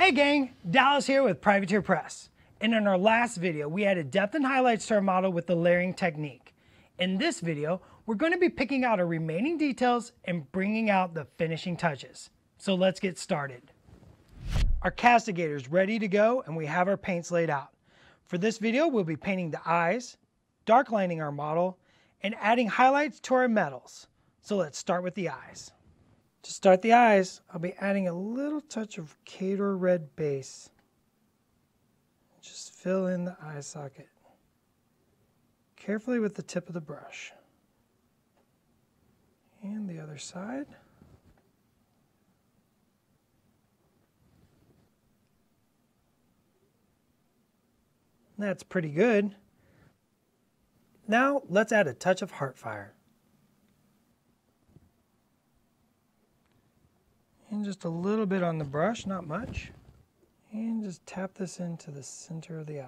Hey gang, Dallas here with Privateer Press. And in our last video, we added depth and highlights to our model with the layering technique. In this video, we're going to be picking out our remaining details and bringing out the finishing touches. So let's get started. Our castigator is ready to go and we have our paints laid out. For this video, we'll be painting the eyes, dark lining our model, and adding highlights to our metals. So let's start with the eyes. To start the eyes, I'll be adding a little touch of KHADOR red base. Just fill in the eye socket. Carefully with the tip of the brush. And the other side. That's pretty good. Now let's add a touch of HEARTFIRE. And just a little bit on the brush, not much. And just tap this into the center of the eye.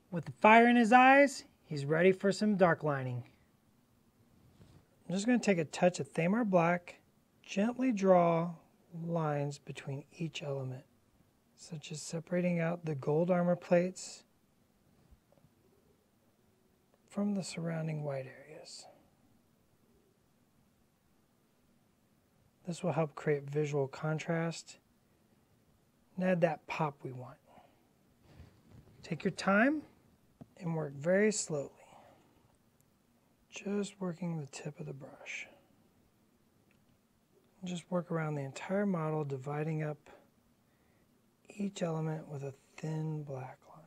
With the fire in his eyes, he's ready for some dark lining. I'm just going to take a touch of THAMAR black, gently draw lines between each element, such as separating out the gold armor plates from the surrounding white areas. This will help create visual contrast and add that pop we want. Take your time and work very slowly, just working the tip of the brush. Just work around the entire model, dividing up each element with a thin black line.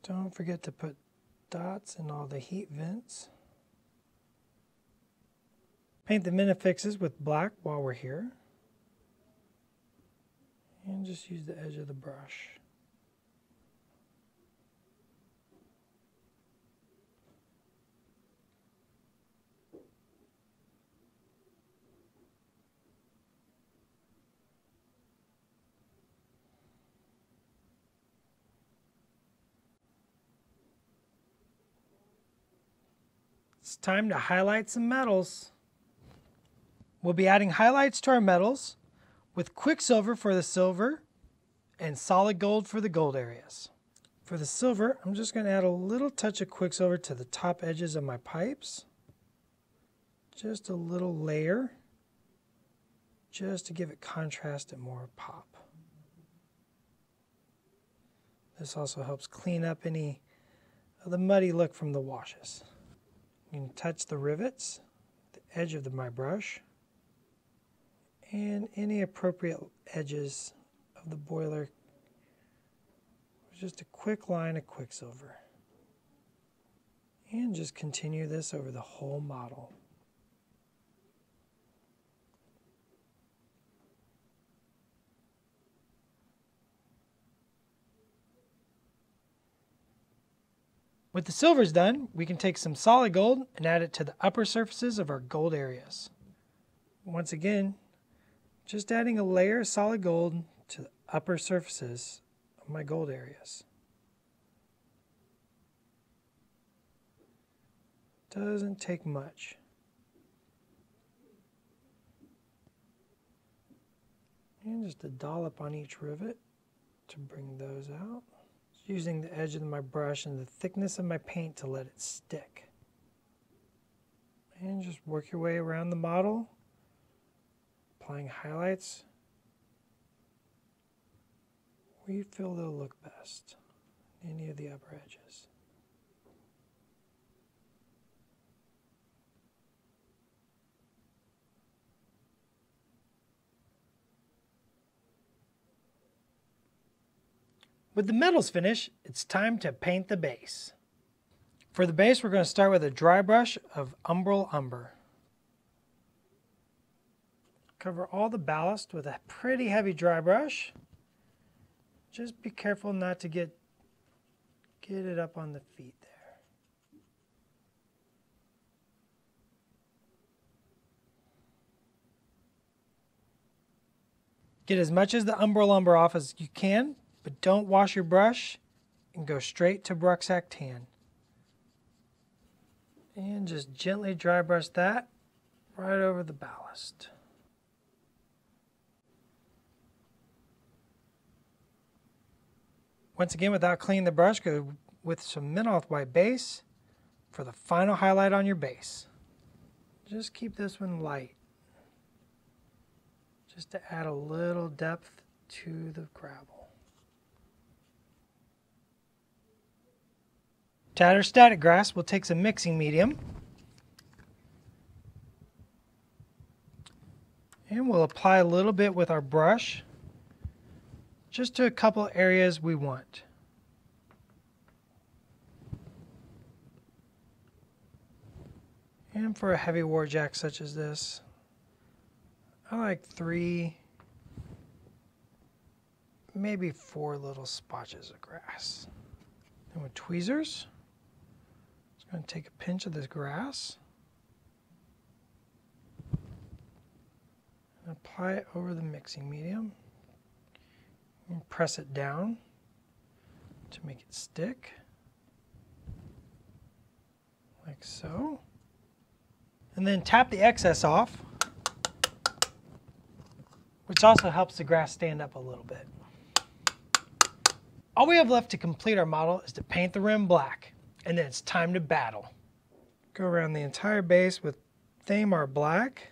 Don't forget to put dots in all the heat vents. Paint the minifixes with black while we're here. And just use the edge of the brush. It's time to highlight some metals. We'll be adding highlights to our metals with quicksilver for the silver and solid gold for the gold areas. For the silver, I'm just going to add a little touch of quicksilver to the top edges of my pipes. Just a little layer, just to give it contrast and more pop. This also helps clean up any of the muddy look from the washes. You can touch the rivets, the edge of my brush, and any appropriate edges of the boiler. Just a quick line of quicksilver. And just continue this over the whole model. With the silvers done, we can take some solid gold and add it to the upper surfaces of our gold areas. Once again, just adding a layer of solid gold to the upper surfaces of my gold areas. Doesn't take much. And just a dollop on each rivet to bring those out. Just using the edge of my brush and the thickness of my paint to let it stick. And just work your way around the model, applying highlights where you feel they'll look best, any of the upper edges. With the metals finished, it's time to paint the base. For the base, we're going to start with a dry brush of UMBRAL Umber. Cover all the ballast with a pretty heavy dry brush. Just be careful not to get it up on the feet there. Get as much of the lumber off as you can, but don't wash your brush and go straight to rucksack tan. And just gently dry brush that right over the ballast. Once again, without cleaning the brush, go with some MENOTH white base for the final highlight on your base. Just keep this one light, just to add a little depth to the gravel. To add our static grass, we'll take some mixing medium and we'll apply a little bit with our brush just to a couple areas we want. And for a heavy warjack such as this, I like 3, maybe 4 little spotches of grass. Then with tweezers, just going to take a pinch of this grass and apply it over the mixing medium. And press it down to make it stick, like so. And then tap the excess off, which also helps the grass stand up a little bit. All we have left to complete our model is to paint the rim black, and then it's time to battle. Go around the entire base with THAMAR black,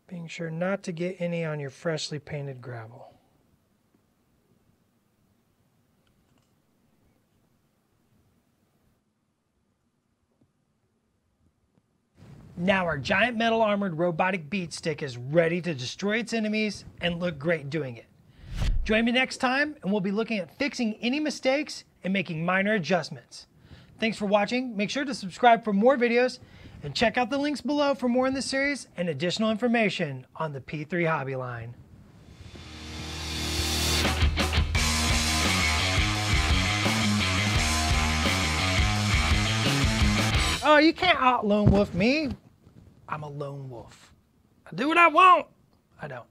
being sure not to get any on your freshly painted gravel. Now our giant metal armored robotic beat stick is ready to destroy its enemies and look great doing it. Join me next time and we'll be looking at fixing any mistakes and making minor adjustments. Thanks for watching. Make sure to subscribe for more videos and check out the links below for more in this series and additional information on the P3 hobby line. Oh, you can't out lone wolf me. I'm a lone wolf. I do what I want. I don't.